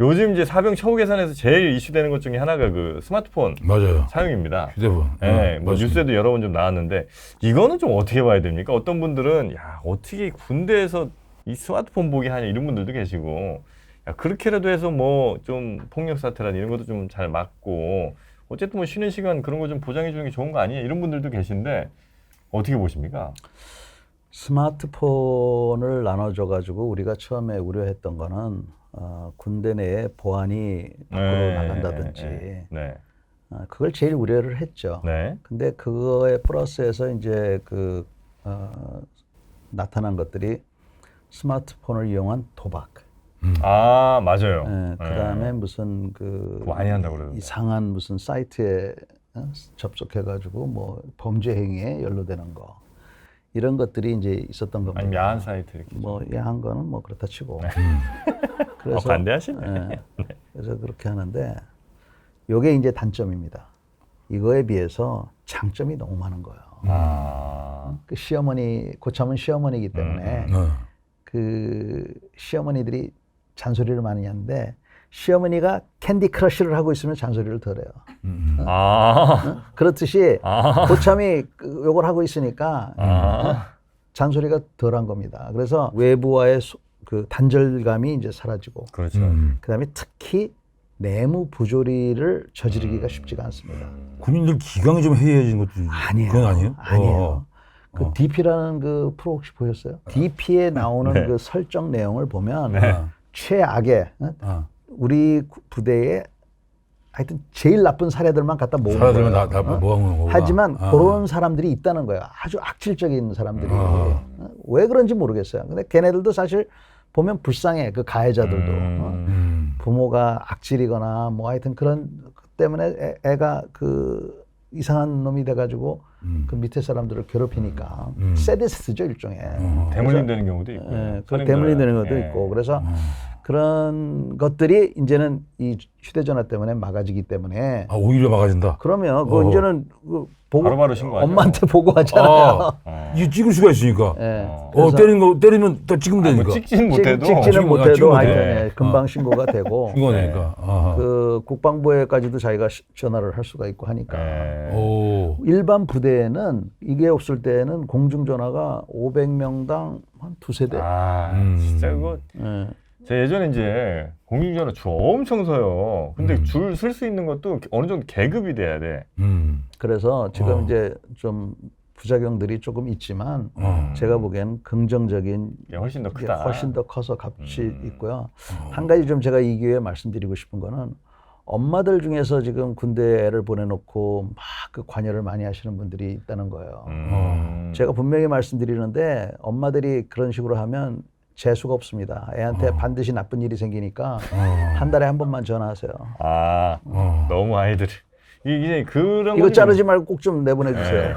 요즘 이제 사병 처우 개선에서 제일 이슈되는 것 중에 하나가 그 스마트폰 맞아요. 사용입니다. 휴대폰. 네, 뭐 뉴스에도 여러 번 좀 나왔는데 이거는 좀 어떻게 봐야 됩니까? 어떤 분들은 야 어떻게 군대에서 이 스마트폰 보게 하냐 이런 분들도 계시고 야 그렇게라도 해서 뭐 좀 폭력 사태나 이런 것도 좀 잘 막고 어쨌든 뭐 쉬는 시간 그런 거 좀 보장해 주는 게 좋은 거 아니냐 이런 분들도 계신데 어떻게 보십니까? 스마트폰을 나눠줘가지고 우리가 처음에 우려했던 거는 군대 내에 보안이 밖으로 나간다든지 그걸 제일 우려를 했죠. 네. 근데 그거에 플러스해서 이제 나타난 것들이 스마트폰을 이용한 도박. 아 맞아요. 네, 그다음에 무슨 많이 한다고 그러던데. 이상한 무슨 사이트에 접속해가지고 뭐 범죄 행위에 연루되는 거. 이런 것들이 이제 있었던 겁니다. 아니 야한 사이트 이렇게. 뭐 야한 거는 뭐 그렇다 치고. 네. 그래서 반대하시네. 네. 그래서 그렇게 하는데 요게 이제 단점입니다. 이거에 비해서 장점이 너무 많은 거예요. 그 시어머니 고참은 시어머니이기 때문에 그 시어머니들이 잔소리를 많이 하는데 시어머니가 캔디 크러쉬를 하고 있으면 잔소리를 덜 해요. 그렇듯이 고참이 요걸 하고 있으니까 잔소리가 덜한 겁니다. 그래서 외부와의 그 단절감이 이제 사라지고 그렇죠. 그다음에 특히 내무 부조리를 저지르기가 쉽지가 않습니다. 군인들 기강이 좀 해이해진 것도 아니에요. 그건 아니에요? 아니에요. 그 DP라는 그 프로 혹시 보셨어요? DP에 나오는 네. 그 설정 내용을 보면 네. 최악의 우리 부대에 하여튼 제일 나쁜 사례들만 갖다 모은 사람들은 거예요. 다 모아놓은 거구나. 하지만 그런 사람들이 있다는 거예요. 아주 악질적인 사람들이. 왜 그런지 모르겠어요. 근데 걔네들도 사실 보면 불쌍해. 그 가해자들도. 부모가 악질이거나 뭐 하여튼 그런 것 때문에 애가 그 이상한 놈이 돼가지고 그 밑에 사람들을 괴롭히니까 세디스트죠 일종의. 대물림 되는 경우도 있고. 예, 대물림 되는 것도 있고. 그래서 그런 것들이 이제는 이 휴대전화 때문에 막아지기 때문에. 오히려 막아진다. 그러면 그 이제는 그 보고 바로바로 신고하죠. 엄마한테 보고하잖아요. 이게 찍을 수가 있으니까. 예. 때리면 또 찍으면 되니까. 뭐 찍지는 못해도. 찍지는 못해도 하여튼 네. 금방 신고가 되고. 신고가 되니까. 그 국방부에까지도 자기가 전화를 할 수가 있고 하니까. 일반 부대에는 이게 없을 때는 공중전화가 500명당 한 두세 대. 진짜 그거. 제가 예전에 이제 공중전화 줄 엄청 서요. 근데 줄 쓸 수 있는 것도 어느 정도 계급이 돼야 돼. 그래서 지금 이제 좀 부작용들이 조금 있지만 제가 보기에는 긍정적인 게 훨씬 더 크다. 훨씬 더 커서 값이 있고요. 한 가지 좀 제가 이 기회에 말씀드리고 싶은 거는 엄마들 중에서 지금 군대에 애를 보내놓고 막 그 관여를 많이 하시는 분들이 있다는 거예요. 제가 분명히 말씀드리는데 엄마들이 그런 식으로 하면 재수가 없습니다. 애한테 반드시 나쁜 일이 생기니까 한 달에 한 번만 전화하세요. 너무 아이들. 이제 그런 이거 자르지 말고 꼭 좀 내보내 주세요.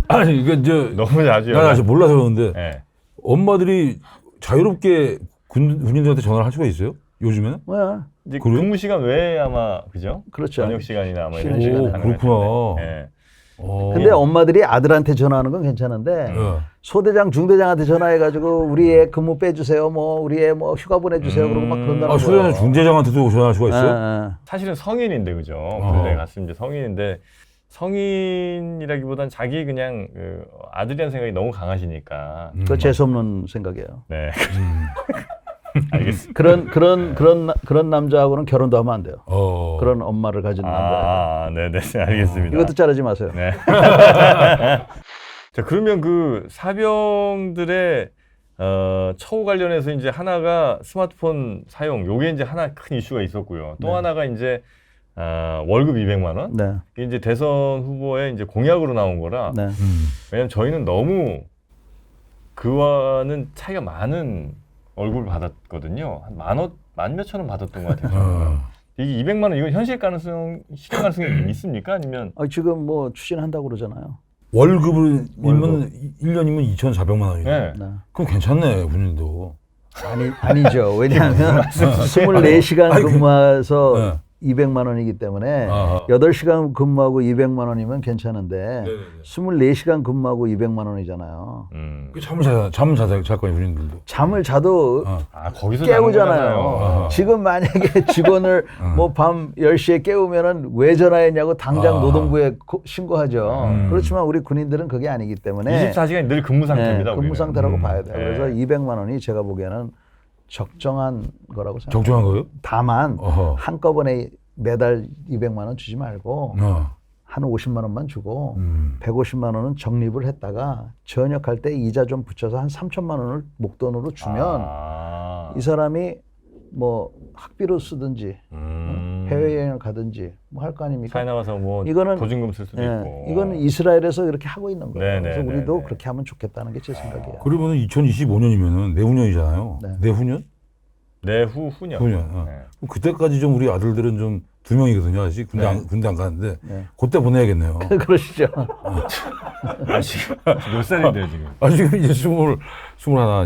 아니 이게 너무 자주. 난 아직 몰라서 그러는데 네. 엄마들이 자유롭게 군인들한테 전화를 할 수가 있어요? 요즘에는? 이제 근무 시간 외에 아마 그죠? 그렇죠. 저녁 시간이나 아마 이런 오, 시간에 그렇구나. 네. 근데 엄마들이 아들한테 전화하는 건 괜찮은데 소대장, 중대장한테 전화해가지고 우리 애 근무 빼주세요, 뭐 우리 애 뭐 휴가 보내주세요, 그러고 막 그런다는 거예요. 소대장, 중대장한테도 전화할 수가 있어요? 사실은 성인인데 그죠? 군대 갔으면 이제 성인인데 성인이라기보단 자기 그냥 그 아들이라는 생각이 너무 강하시니까. 그거 재수없는 생각이에요. 네. 알겠습니다. 그런 남자하고는 결혼도 하면 안 돼요. 그런 엄마를 가진 남자. 네네, 알겠습니다. 이것도 자르지 마세요. 네. 자, 그러면 그 사병들의 처우 관련해서 이제 하나가 스마트폰 사용, 요게 이제 하나 큰 이슈가 있었고요. 또 하나가 이제 월급 200만 원. 네. 이게 이제 대선 후보의 이제 공약으로 나온 거라. 네. 왜냐면 저희는 너무 그와는 차이가 많은 월급을 받았거든요. 한 만 몇천 원 받았던 것 같아요. 이게 200만 원, 이건 실행 가능성이 있습니까? 아니면? 지금 뭐 추진한다고 그러잖아요. 월급을 1년이면 2,400만 원이에요. 네. 그럼 괜찮네, 군인도. 아니죠. 왜냐하면 24시간 근무해서 200만 원이기 때문에 아하. 8시간 근무하고 200만 원이면 괜찮은데 네네네. 24시간 근무하고 200만 원이잖아요. 그 잠을 잘 거예요, 군인들도. 잠을 자도 아 거기서 깨우잖아요. 아하. 지금 만약에 직원을 뭐 밤 10시에 깨우면은 왜 전화했냐고 당장 아하. 노동부에 신고하죠. 그렇지만 우리 군인들은 그게 아니기 때문에 24시간 늘 근무 상태입니다. 네, 근무 우리는. 상태라고 봐야 돼요. 네. 그래서 200만 원이 제가 보기에는 적정한 거라고 생각해요. 적정한 거예요? 다만 어허. 한꺼번에 매달 200만 원 주지 말고 한 50만 원만 주고 150만 원은 적립을 했다가 전역할 때 이자 좀 붙여서 한 3천만 원을 목돈으로 주면 이 사람이 뭐 학비로 쓰든지 해외여행을 가든지 뭐 할 거 아닙니까? 차에 나가서 뭐 이거는- 보증금 쓸 수도 예, 있고. 이거는 이스라엘에서 이렇게 하고 있는 거예요. 네, 그래서 네, 우리도 네, 네. 그렇게 하면 좋겠다는 게 제 생각이에요. 그러면은 2025년이면은 내후년이잖아요. 네. 내후년? 내후년. 후년. 네. 그럼 그때까지 좀 우리 아들들은 좀 2명이거든요. 아직 군대, 네. 군대 안 가는데 네. 그때 보내야겠네요. 그러시죠. 아, 지금 몇 살인데요 지금? 아 지금 이제 21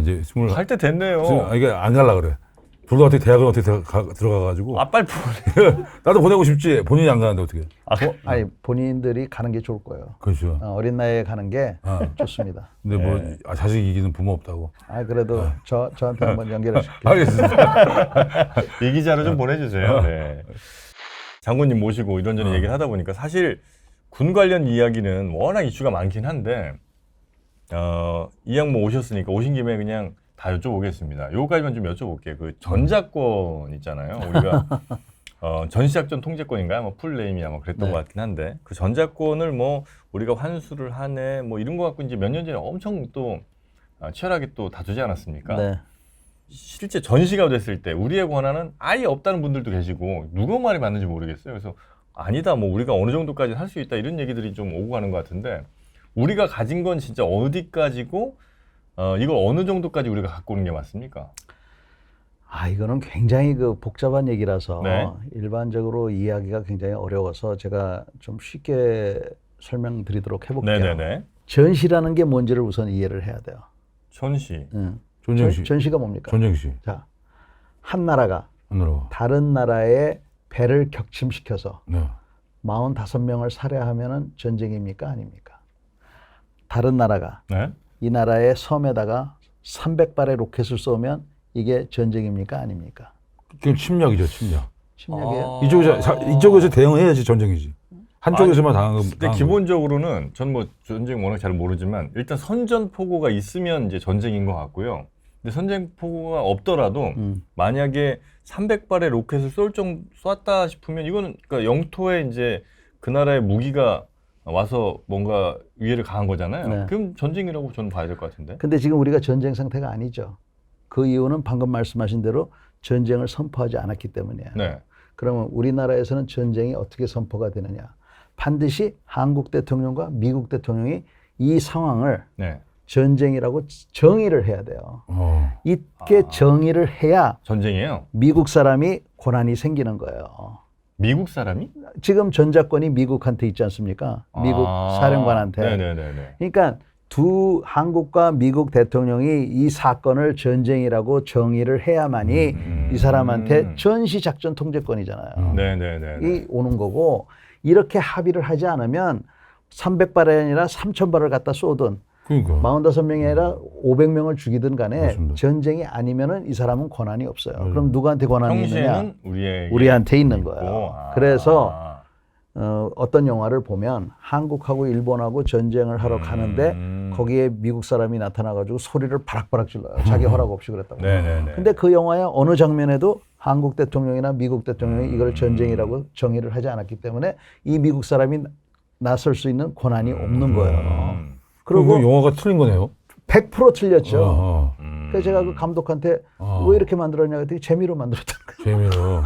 이제 20. 할 때 됐네요. 이게 안 갈라 그래. 둘 다 어떻게 대학을 어떻게 들어가가지고 아 빨리 보내. 나도 보내고 싶지. 본인이 안 가는데 어떻게? 아니 본인들이 가는 게 좋을 거예요. 그렇죠. 어린 나이에 가는 게 좋습니다. 근데 뭐 자식 이기는 부모 없다고. 아 그래도 저한테 한번 연결해 주십시오. 알겠습니다. 이 기자로 좀 보내주세요. 네. 장군님 모시고 이런저런 얘기를 하다 보니까 사실 군 관련 이야기는 워낙 이슈가 많긴 한데 이 양모 오셨으니까 오신 김에 그냥 다 여쭤보겠습니다. 요거까지만 좀 여쭤볼게요. 그 전작권 있잖아요. 우리가 전시작전 통제권인가요? 뭐 풀네임이야 뭐 그랬던 네. 것 같긴 한데 그 전작권을 뭐 우리가 환수를 하네 뭐 이런 거 갖고 이제 몇 년 전에 엄청 또 치열하게 또 다투지 않았습니까? 네. 실제 전시가 됐을 때 우리의 권한은 아예 없다는 분들도 계시고 누구 말이 맞는지 모르겠어요. 그래서 아니다 뭐 우리가 어느 정도까지 할 수 있다 이런 얘기들이 좀 오고 가는 것 같은데 우리가 가진 건 진짜 어디까지고 이걸 어느 정도까지 우리가 갖고 오는 게 맞습니까? 아 이거는 굉장히 그 복잡한 얘기라서 네. 일반적으로 이해하기가 굉장히 어려워서 제가 좀 쉽게 설명드리도록 해볼게요. 네네네. 전시라는 게 뭔지를 우선 이해를 해야 돼요. 전시. 전쟁시. 전시가 뭡니까? 전쟁시. 자, 한 나라가 하늘로. 다른 나라의 배를 격침시켜서 네. 45명을 살해하면은 전쟁입니까? 아닙니까? 다른 나라가 네. 이 나라의 섬에다가 300발의 로켓을 쏘면 이게 전쟁입니까? 아닙니까? 그건 침략이죠, 침략. 침략이에요. 이쪽에서 대응해야지 전쟁이지. 한쪽에서만 당하면. 근데 기본적으로는 전 뭐 전쟁 워낙 잘 모르지만 일단 선전포고가 있으면 이제 전쟁인 것 같고요. 근데 선전포고가 없더라도 만약에 300발의 로켓을 쐈다 싶으면 이거는 그러니까 영토에 이제 그 나라의 무기가 와서 뭔가 위해를 가한 거잖아요. 네. 그럼 전쟁이라고 저는 봐야 될 것 같은데. 근데 지금 우리가 전쟁 상태가 아니죠. 그 이유는 방금 말씀하신 대로 전쟁을 선포하지 않았기 때문이에요. 네. 그러면 우리나라에서는 전쟁이 어떻게 선포가 되느냐. 반드시 한국 대통령과 미국 대통령이 이 상황을 네. 전쟁이라고 정의를 해야 돼요. 이렇게 정의를 해야 전쟁이에요. 미국 사람이 고난이 생기는 거예요. 미국 사람이? 지금 전작권이 미국한테 있지 않습니까? 미국 사령관한테. 네네네네. 그러니까 두 한국과 미국 대통령이 이 사건을 전쟁이라고 정의를 해야만이 이 사람한테 전시작전 통제권이잖아요. 네네네. 이 오는 거고 이렇게 합의를 하지 않으면 300발이 아니라 3,000발을 갖다 쏘든 그러니까. 45명이 아니라 500명을 죽이든 간에 맞습니다. 전쟁이 아니면은 이 사람은 권한이 없어요. 그럼 누구한테 권한이 있느냐? 평시에는 우리한테 있는 있고. 거예요. 그래서 어떤 영화를 보면 한국하고 일본하고 전쟁을 하러 가는데 거기에 미국 사람이 나타나가지고 소리를 바락바락 질러요. 자기 허락 없이 그랬다고. 네네네. 근데 그 영화의 어느 장면에도 한국 대통령이나 미국 대통령이 이걸 전쟁이라고 정의를 하지 않았기 때문에 이 미국 사람이 나설 수 있는 권한이 없는 거예요. 그리고 그리고 영화가 틀린 거네요. 100% 틀렸죠. 아, 그래서 제가 그 감독한테 왜 이렇게 만들었냐 그랬더니 재미로 만들었다는 거예요. 재미로.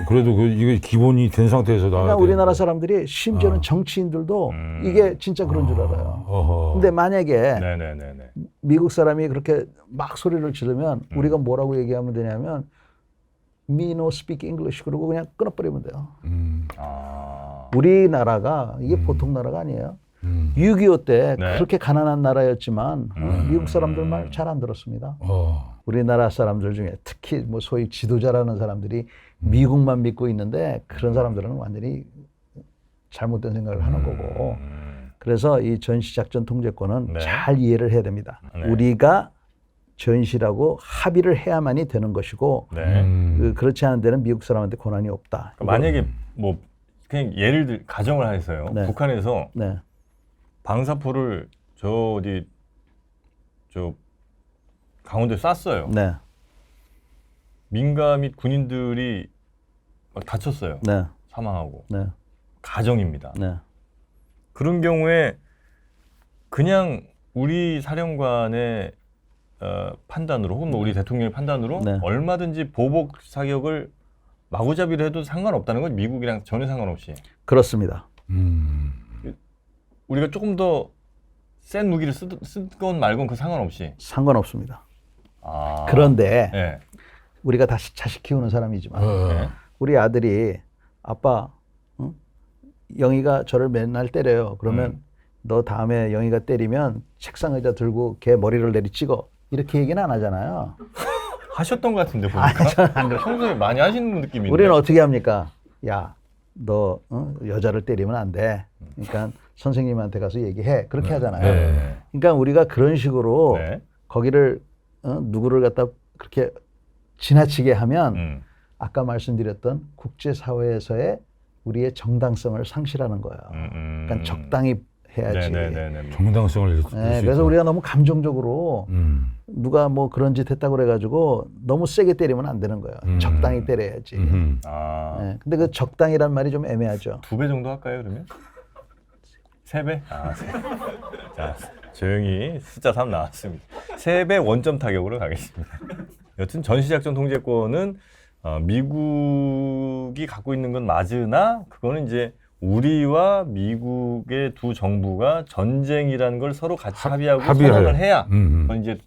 그래도 이게 기본이 된 상태에서 나와야 그러니까 돼. 우리나라 사람들이 심지어는 정치인들도 이게 진짜 그런 줄 알아요. 어허. 근데 만약에 네네네네. 미국 사람이 그렇게 막 소리를 지르면 우리가 뭐라고 얘기하면 되냐면 Me no speak English 그러고 그냥 끊어버리면 돼요. 우리나라가 이게 보통 나라가 아니에요. 6.25 때 네. 그렇게 가난한 나라였지만 미국 사람들 말 잘 안 들었습니다. 우리나라 사람들 중에 특히 뭐 소위 지도자라는 사람들이 미국만 믿고 있는데 그런 사람들은 완전히 잘못된 생각을 하는 거고 그래서 이 전시작전 통제권은 네. 잘 이해를 해야 됩니다. 네. 우리가 전시라고 합의를 해야만이 되는 것이고 네. 그렇지 않은 데는 미국 사람한테 권한이 없다. 그러니까 만약에 뭐 그냥 예를 들 가정을 해서요. 네. 북한에서 네. 방사포를 저 강원도에 쐈어요. 네. 민가 및 군인들이 막 다쳤어요. 네. 사망하고. 네. 가정입니다. 네. 그런 경우에 그냥 우리 사령관의 판단으로 혹은 뭐 우리 대통령의 판단으로 네. 얼마든지 보복 사격을 마구잡이로 해도 상관없다는 건 미국이랑 전혀 상관없이 그렇습니다. 우리가 조금 더 센 무기를 쓰건 말건 그 상관없이. 상관없습니다. 아. 그런데 네. 우리가 다 자식 키우는 사람이지만 네. 우리 아들이 아빠 응? 영희가 저를 맨날 때려요. 그러면 너 다음에 영희가 때리면 책상 의자 들고 걔 머리를 내리 찍어. 이렇게 얘기는 안 하잖아요. 하셨던 것 같은데 보니까. 저는 안 그래요. 평소에 많이 하시는 느낌인데. 우리는 어떻게 합니까? 야, 너 여자를 때리면 안 돼. 그러니까 선생님한테 가서 얘기해. 그렇게 하잖아요. 네. 그러니까 우리가 그런 식으로 네. 거기를 누구를 갖다 그렇게 지나치게 하면 아까 말씀드렸던 국제사회에서의 우리의 정당성을 상실하는 거예요. 그러니까 적당히 해야지. 네네네. 정당성을 네, 그래서 우리가 너무 감정적으로 누가 뭐 그런 짓 했다고 그래가지고 너무 세게 때리면 안 되는 거예요. 적당히 때려야지. 아. 네, 근데 그 적당이란 말이 좀 애매하죠. 2배 정도 할까요, 그러면? 3배? 아, 3배. 자, 조용히 숫자 3 나왔습니다. 3배 원점 타격으로 가겠습니다. 여튼 전시작전 통제권은 미국이 갖고 있는 건 맞으나 그거는 이제 우리와 미국의 두 정부가 전쟁이라는 걸 서로 같이 합의하고 선언을 해야 그건 이제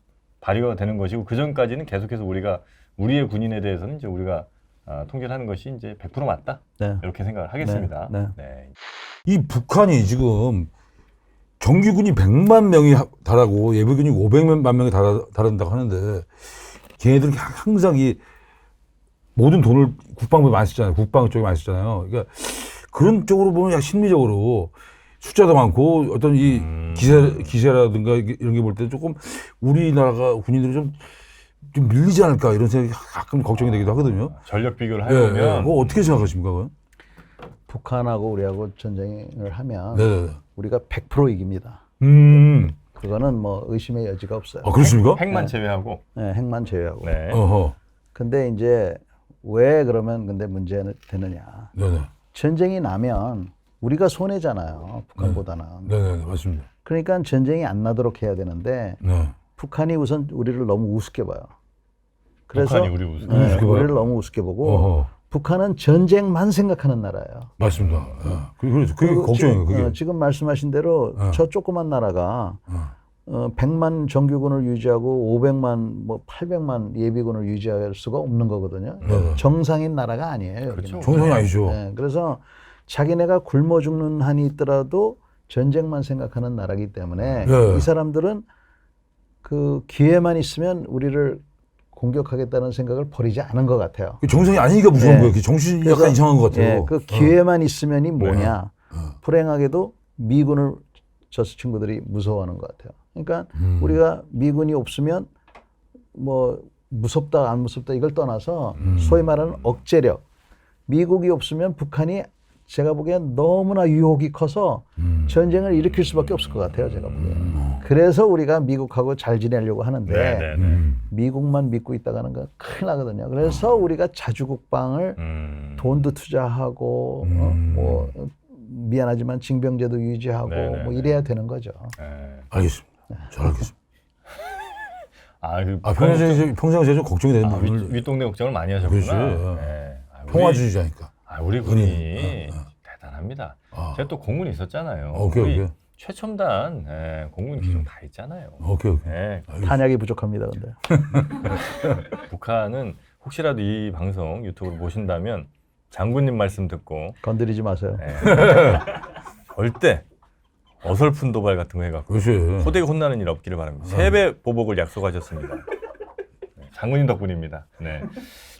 발의가 되는 것이고 그 전까지는 계속해서 우리가 우리의 군인에 대해서는 이제 우리가 통제를 하는 것이 이제 100% 맞다. 네. 이렇게 생각을 하겠습니다. 네, 네. 이 북한이 지금 정규군이 100만 명이 달하고 예비군이 500만 명이 달한다고 하는데 걔네들은 항상 이 모든 돈을 국방부에 많이 쓰잖아요. 국방 쪽에 많이 쓰잖아요. 그러니까 그런 쪽으로 보면 야 심리적으로 숫자도 많고 어떤 이 기세라든가 이런 게 볼 때 조금 우리나라가 군인들이 좀 밀리지 않을까 이런 생각이 가끔 걱정이 되기도 하거든요. 전력 비교를 예, 해보면 예. 그거 어떻게 생각하십니까? 그건? 북한하고 우리하고 전쟁을 하면 네네네. 우리가 100% 이깁니다. 그거는 뭐 의심의 여지가 없어요. 아 그렇습니까? 핵만 제외하고. 네, 핵만 제외하고. 네. 어허. 근데 이제 왜 그러면 근데 문제는 되느냐? 네네. 전쟁이 나면 우리가 손해잖아요. 북한보다는. 네네 맞습니다. 그러니까 전쟁이 안 나도록 해야 되는데 네. 북한이 우선 우리를 너무 우습게 봐요. 그래서 북한이 우리 우습게 네, 우습게 봐요? 우리를 너무 우습게 보고 어허. 북한은 전쟁만 생각하는 나라예요. 맞습니다. 예. 그게 걱정이에요. 지금, 그게. 지금 말씀하신 대로 저 조그만 나라가 100만 정규군을 유지하고 500만 뭐 800만 예비군을 유지할 수가 없는 거거든요. 네. 정상인 나라가 아니에요. 그렇죠. 여기는. 정상이 아니죠. 네, 그래서 자기네가 굶어 죽는 한이 있더라도 전쟁만 생각하는 나라이기 때문에 네. 이 사람들은 그 기회만 있으면 우리를 공격하겠다는 생각을 버리지 않은 것 같아요. 정상이 아니니까 무서운 네. 거예요. 정신이 그래서, 약간 이상한 것 같아요. 그 기회만 있으면이 뭐냐. 불행하게도 미군을 저 친구들이 무서워하는 것 같아요. 그러니까 우리가 미군이 없으면 뭐 무섭다 안 무섭다 이걸 떠나서 소위 말하는 억제력. 미국이 없으면 북한이 제가 보기엔 너무나 유혹이 커서 전쟁을 일으킬 수밖에 없을 것 같아요. 제가 보기엔. 그래서 우리가 미국하고 잘 지내려고 하는데 네네네. 미국만 믿고 있다가는 건 큰일 나거든요. 그래서 우리가 자주국방을 돈도 투자하고 뭐 미안하지만 징병제도 유지하고 네네네. 뭐 이래야 되는 거죠. 네. 알겠습니다. 잘 알겠습니다. 그 평소에 제가 좀 걱정이 되는데 오늘 윗동네 걱정을 많이 하셨구나. 그렇지. 네. 평화주의자니까. 우리 군이 대단합니다. 제가 또 공군이 있었잖아요. 오케이. 최첨단 공군 기종 다 있잖아요. 오케이. 네. 탄약이 부족합니다. 근데 북한은 혹시라도 이 방송 유튜브를 보신다면 장군님 말씀 듣고 건드리지 마세요. 절대 어설픈 도발 같은 거 해갖고 그렇지. 호되게 혼나는 일 없기를 바랍니다. 3배 보복을 약속하셨습니다. 장군님 덕분입니다. 네.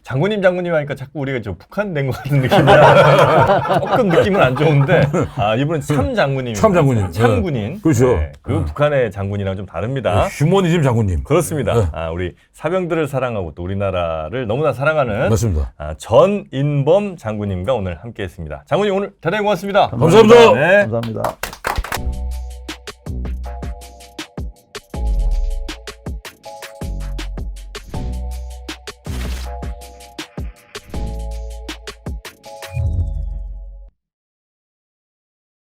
장군님 하니까 자꾸 우리가 저 북한 된 것 같은 느낌이라 조금 느낌은 안 좋은데 이분은 참 장군님. 참 장군님. 참군인. 네. 그렇죠. 네, 그 북한의 장군이랑 좀 다릅니다. 휴머니즘 장군님. 그렇습니다. 네. 우리 사병들을 사랑하고 또 우리나라를 너무나 사랑하는 맞습니다. 전인범 장군님과 오늘 함께했습니다. 장군님 오늘 대단히 고맙습니다. 감사합니다. 네. 감사합니다.